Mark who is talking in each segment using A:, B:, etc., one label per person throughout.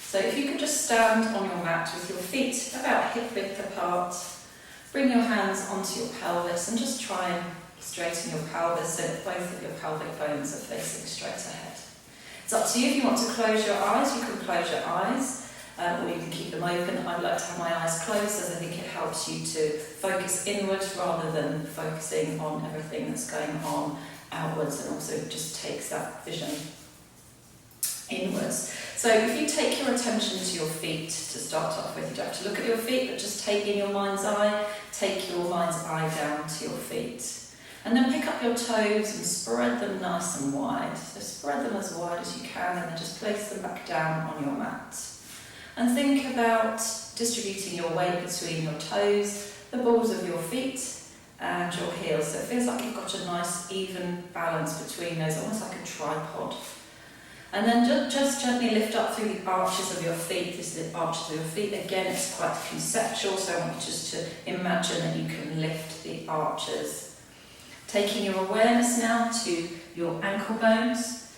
A: So if you could just stand on your mat with your feet about hip width apart, bring your hands onto your pelvis and just try and straighten your pelvis so that both of your pelvic bones are facing straight ahead. It's up to you. If you want to close your eyes, you can close your eyes, or you can keep them open. I like to have my eyes closed as I think it helps you to focus inwards rather than focusing on everything that's going on outwards, and also just takes that vision inwards. So if you take your attention to your feet to start off with, you don't have to look at your feet, but just take in your mind's eye, take your mind's eye down to your feet. And then pick up your toes and spread them nice and wide. So spread them as wide as you can and then just place them back down on your mat. And think about distributing your weight between your toes, the balls of your feet and your heels. So it feels like you've got a nice even balance between those, almost like a tripod. And then just gently lift up through the arches of your feet. This is the arches of your feet. Again, it's quite conceptual, so I want you just to imagine that you can lift the arches. Taking your awareness now to your ankle bones,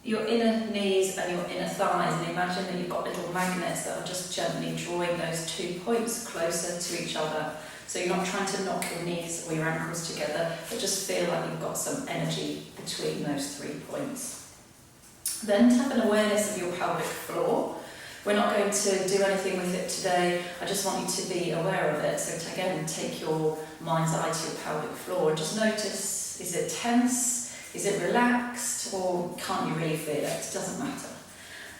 A: your inner knees and your inner thighs, and imagine that you've got little magnets that are just gently drawing those 2 points closer to each other. So you're not trying to knock your knees or your ankles together, but just feel like you've got some energy between those 3 points. Then have an awareness of your pelvic floor. We're not going to do anything with it today. I just want you to be aware of it. So again, take your mind's eye to your pelvic floor and just notice, is it tense? Is it relaxed? Or can't you really feel it? It doesn't matter.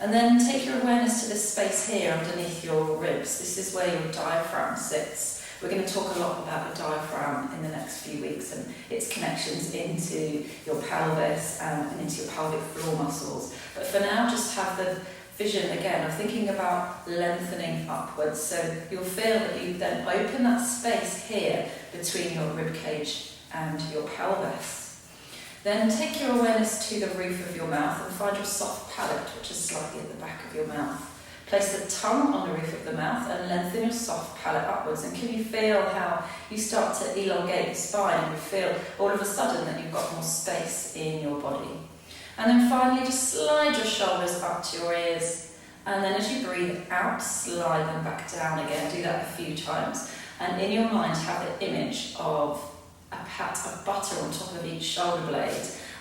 A: And then take your awareness to this space here underneath your ribs. This is where your diaphragm sits. We're going to talk a lot about the diaphragm in the next few weeks and its connections into your pelvis and into your pelvic floor muscles. But for now, just have the vision again of thinking about lengthening upwards. So you'll feel that you then open that space here between your rib cage and your pelvis. Then take your awareness to the roof of your mouth and find your soft palate, which is slightly at the back of your mouth. Place the tongue on the roof of the mouth and lengthen your soft palate upwards. And can you feel how you start to elongate the spine and you feel all of a sudden that you've got more space in your body. And then finally just slide your shoulders up to your ears. And then as you breathe out, slide them back down again. Do that a few times. And in your mind have the image of a pat of butter on top of each shoulder blade.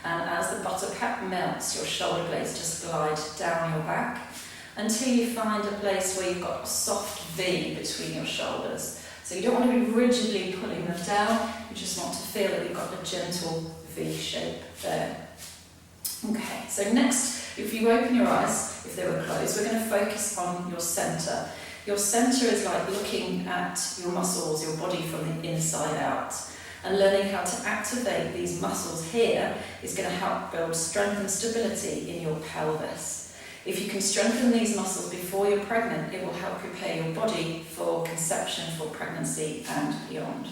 A: And as the butter pat melts, your shoulder blades just glide down your back, until you find a place where you've got a soft V between your shoulders. So you don't want to be rigidly pulling them down, you just want to feel that you've got a gentle V shape there. Okay, so next, if you open your eyes, if they were closed, we're going to focus on your centre. Your centre is like looking at your muscles, your body from the inside out. And learning how to activate these muscles here is going to help build strength and stability in your pelvis. If you can strengthen these muscles before you're pregnant, it will help prepare your body for conception, for pregnancy and beyond.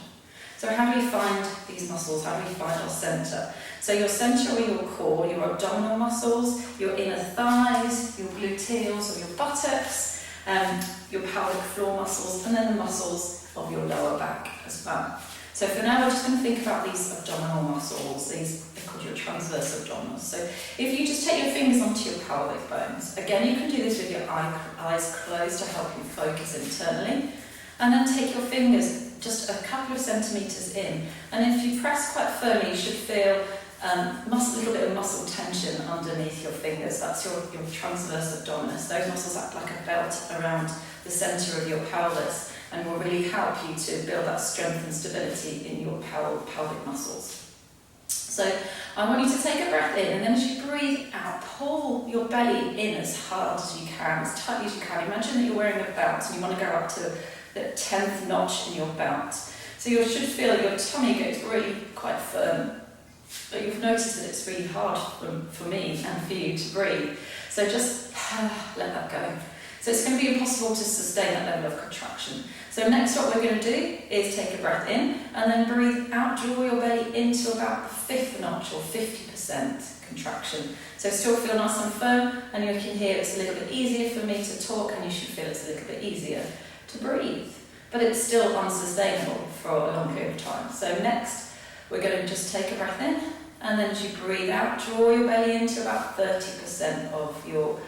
A: So how do we find these muscles? How do we find our centre? So your centre or your core, your abdominal muscles, your inner thighs, your gluteals or your buttocks, your pelvic floor muscles, and then the muscles of your lower back as well. So for now, we're just going to think about these abdominal muscles. They're called your transverse abdominals. So if you just take your fingers onto your pelvic bones, again, you can do this with your eyes closed to help you focus internally. And then take your fingers just a couple of centimetres in. And if you press quite firmly, you should feel a little bit of muscle tension underneath your fingers. That's your transverse abdominis. Those muscles act like a belt around the centre of your pelvis and will really help you to build that strength and stability in your pelvic muscles. So I want you to take a breath in, and then as you breathe out, pull your belly in as hard as you can, as tightly as you can. Imagine that you're wearing a belt and you want to go up to the 10th notch in your belt. So you should feel your tummy gets really quite firm. But you've noticed that it's really hard for me and for you to breathe. So just let that go. So it's going to be impossible to sustain that level of contraction. So next what we're going to do is take a breath in and then breathe out, draw your belly into about the 5th notch or 50% contraction. So still feel nice and firm, and you can hear it's a little bit easier for me to talk, and you should feel it's a little bit easier to breathe. But it's still unsustainable for a long period of time. So next we're going to just take a breath in, and then as you breathe out, draw your belly into about 30% of your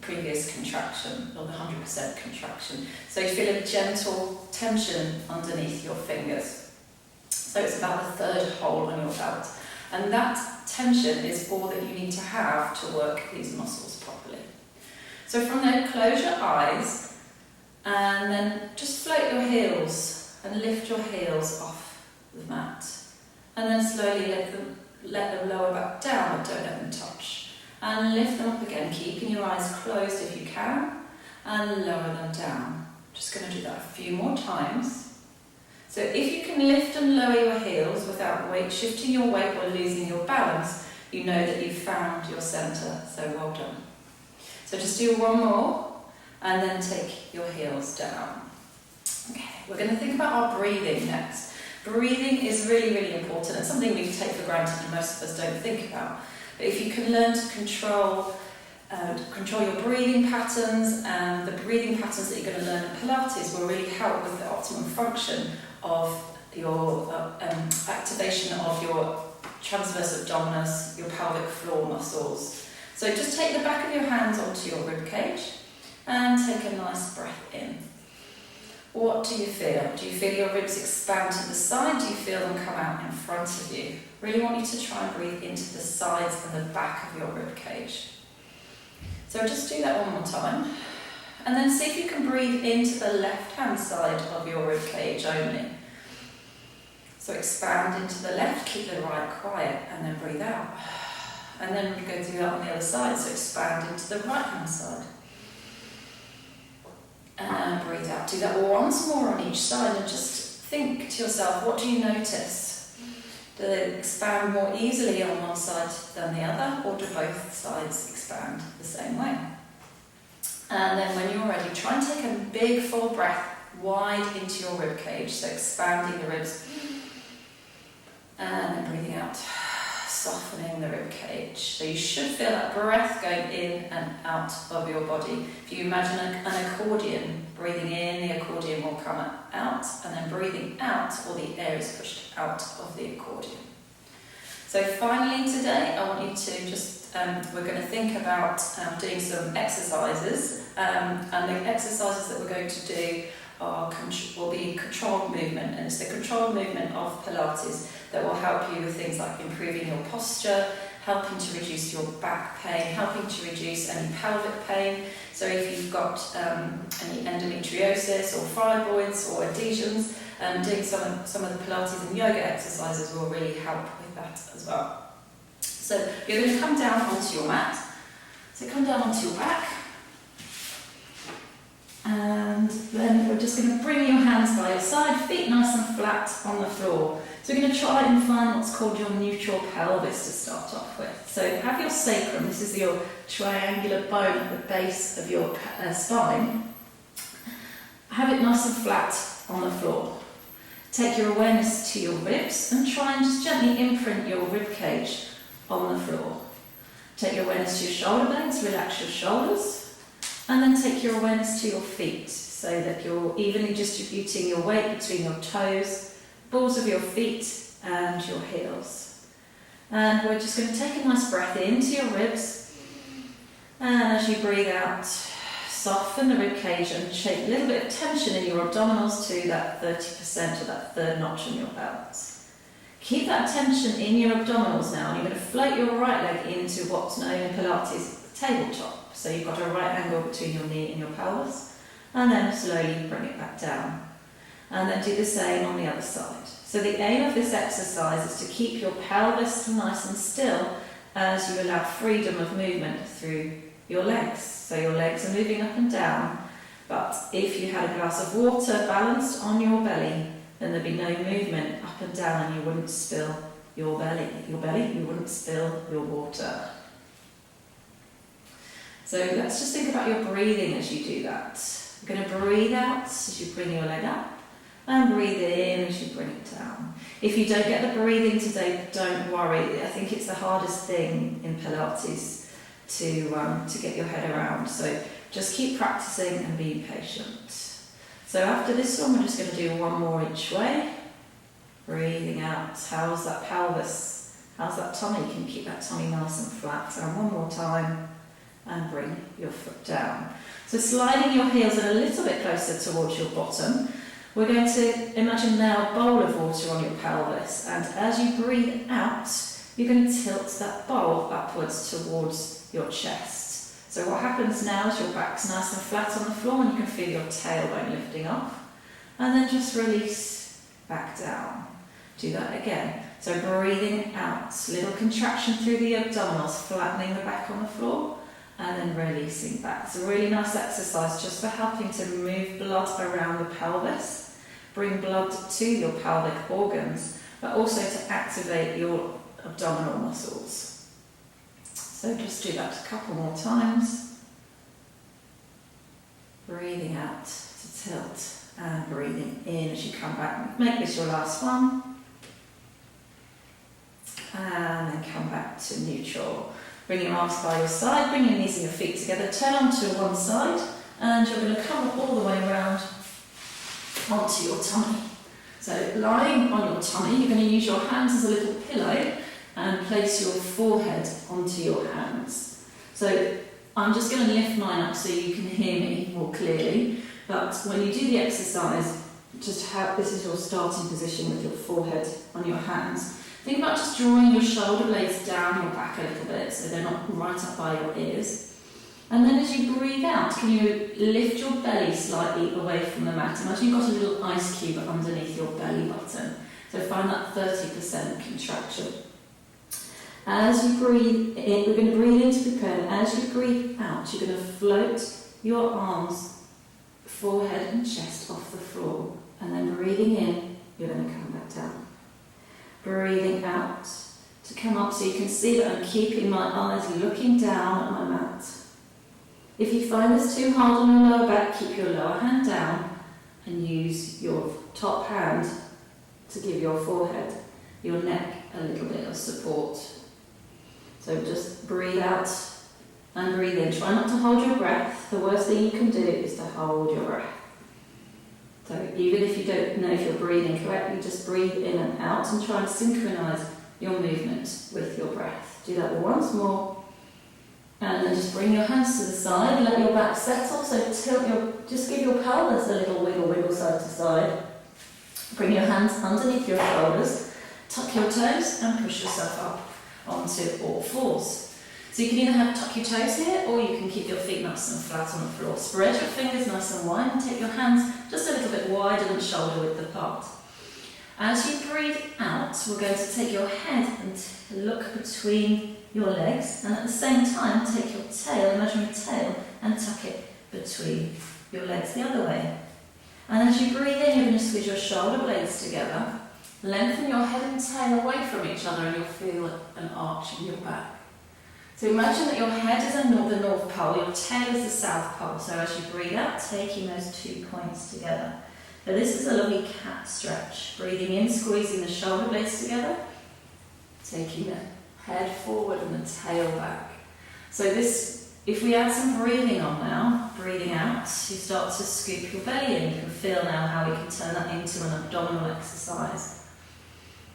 A: previous contraction, or the 100% contraction. So you feel a gentle tension underneath your fingers. So it's about the third hole on your belt. And that tension is all that you need to have to work these muscles properly. So from there, close your eyes and then just float your heels and lift your heels off the mat. And then slowly let them lower back down, but don't let them touch. And lift them up again, keeping your eyes closed if you can, and lower them down. Just going to do that a few more times. So if you can lift and lower your heels without shifting your weight or losing your balance, you know that you've found your centre, so well done. So just do one more, and then take your heels down. Okay, we're going to think about our breathing next. Breathing is really, really important, and something we take for granted and most of us don't think about. But if you can learn to control your breathing patterns, and the breathing patterns that you're going to learn in Pilates will really help with the optimum function of your activation of your transverse abdominis, your pelvic floor muscles. So just take the back of your hands onto your rib cage and take a nice breath in. What do you feel? Do you feel your ribs expand to the side? Do you feel them come out in front of you? Really want you to try and breathe into the sides and the back of your rib cage. So just do that one more time. And then see if you can breathe into the left-hand side of your rib cage only. So expand into the left, keep the right quiet, and then breathe out. And then we go do that on the other side, so expand into the right-hand side. And breathe out. Do that once more on each side, and just think to yourself, what do you notice? Do they expand more easily on one side than the other, or do both sides expand the same way? And then when you're ready, try and take a big full breath wide into your rib cage, so expanding the ribs. And then breathing out, softening the rib cage. So you should feel that breath going in and out of your body. If you imagine an accordion, breathing in, the accordion will come out, and then breathing out, all the air is pushed out of the accordion. So finally today, I want you to just we're going to think about doing some exercises, and the exercises that we're going to do will be controlled movement, and it's the controlled movement of Pilates that will help you with things like improving your posture, helping to reduce your back pain, helping to reduce any pelvic pain. So if you've got any endometriosis or fibroids or adhesions, doing some of the Pilates and yoga exercises will really help with that as well. So you're going to come down onto your mat. So come down onto your back. And then we're just going to bring your hands by your side, feet nice and flat on the floor. So we're going to try and find what's called your neutral pelvis to start off with. So have your sacrum, this is your triangular bone at the base of your spine. Have it nice and flat on the floor. Take your awareness to your ribs and try and just gently imprint your rib cage on the floor. Take your awareness to your shoulder blades, relax your shoulders, and then take your awareness to your feet so that you're evenly distributing your weight between your toes, balls of your feet and your heels. And we're just going to take a nice breath into your ribs, and as you breathe out, soften the rib cage and shape a little bit of tension in your abdominals to that 30% or that third notch on your belt. Keep that tension in your abdominals now, and you're going to float your right leg into what's known in Pilates as the tabletop. So you've got a right angle between your knee and your pelvis, and then slowly bring it back down. And then do the same on the other side. So the aim of this exercise is to keep your pelvis nice and still as you allow freedom of movement through your legs. So your legs are moving up and down, but if you had a glass of water balanced on your belly, then there'd be no movement up and down, and you wouldn't spill your belly, you wouldn't spill your water. So let's just think about your breathing as you do that. You're going to breathe out as you bring your leg up, and breathe in as you bring it down. If you don't get the breathing today, don't worry. I think it's the hardest thing in Pilates to get your head around. So just keep practicing and be patient. So after this one, we're just going to do one more each way. Breathing out. How's that pelvis? How's that tummy? You can keep that tummy nice and flat. And one more time. and bring your foot down. So sliding your heels a little bit closer towards your bottom. We're going to imagine now a bowl of water on your pelvis, and as you breathe out, you're going to tilt that bowl upwards towards your chest. So what happens now is your back's nice and flat on the floor and you can feel your tailbone lifting off. And then just release back down. Do that again. So breathing out, little contraction through the abdominals, flattening the back on the floor, and then releasing back. It's a really nice exercise just for helping to move blood around the pelvis, bring blood to your pelvic organs, but also to activate your abdominal muscles. So just do that a couple more times. Breathing out to tilt and breathing in as you come back. Make this your last one. And then come back to neutral. Bring your arms by your side, bring your knees and your feet together, turn onto one side, and you're going to come all the way around onto your tummy. So lying on your tummy, you're going to use your hands as a little pillow and place your forehead onto your hands. So I'm just going to lift mine up so you can hear me more clearly, but when you do the exercise, just have this is your starting position with your forehead on your hands. Think about just drawing your shoulder blades down your back a little bit so they're not right up by your ears. And then as you breathe out, can you lift your belly slightly away from the mat? Imagine you've got a little ice cube underneath your belly button. So find that 30% contraction. As you breathe in, we're going to breathe in to prepare. As you breathe out, you're going to float your arms, forehead and chest off the floor. And then breathing in, you're going to come back down. Breathing out to come up so you can see that I'm keeping my eyes looking down at my mat. If you find this too hard on your lower back, keep your lower hand down and use your top hand to give your forehead, your neck a little bit of support. So just breathe out and breathe in. Try not to hold your breath. The worst thing you can do is to hold your breath. So even if you don't know if you're breathing correctly, just breathe in and out and try and synchronise your movement with your breath. Do that once more. And then just bring your hands to the side, let your back settle, so just give your pelvis a little wiggle side to side. Bring your hands underneath your shoulders, tuck your toes and push yourself up onto all fours. So you can either tuck your toes here, or you can keep your feet nice and flat on the floor. Spread your fingers nice and wide and take your hands just a little bit wider than shoulder width apart. As you breathe out, we're going to take your head and look between your legs, and at the same time take your tail, imagine your tail, and tuck it between your legs the other way. And as you breathe in, you're going to squeeze your shoulder blades together, lengthen your head and tail away from each other, and you'll feel an arch in your back. So imagine that your head is the North Pole, your tail is the South Pole. So as you breathe out, taking those 2 points together. So this is a lovely cat stretch. Breathing in, squeezing the shoulder blades together, taking the head forward and the tail back. So this, if we add some breathing on now, breathing out, you start to scoop your belly in. You can feel now how we can turn that into an abdominal exercise.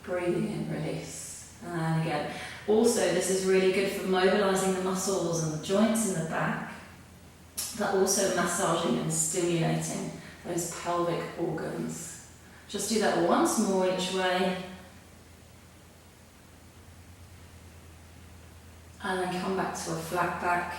A: Breathing in, release. And again. Also, this is really good for mobilising the muscles and the joints in the back, but also massaging and stimulating those pelvic organs. Just do that once more each way. And then come back to a flat back.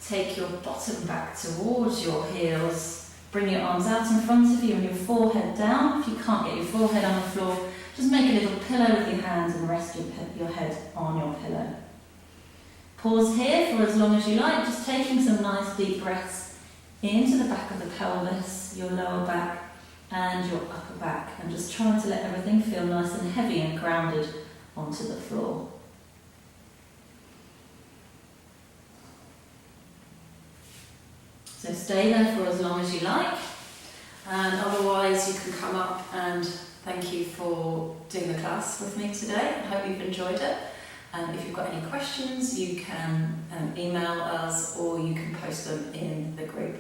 A: Take your bottom back towards your heels. Bring your arms out in front of you and your forehead down. If you can't get your forehead on the floor, just make a little pillow with your hands and rest your head on your pillow. Pause here for as long as you like, just taking some nice deep breaths into the back of the pelvis, your lower back and your upper back, and just trying to let everything feel nice and heavy and grounded onto the floor. So stay there for as long as you like, and otherwise you can come up and thank you for doing the class with me today. I hope you've enjoyed it. And if you've got any questions, you can email us or you can post them in the group.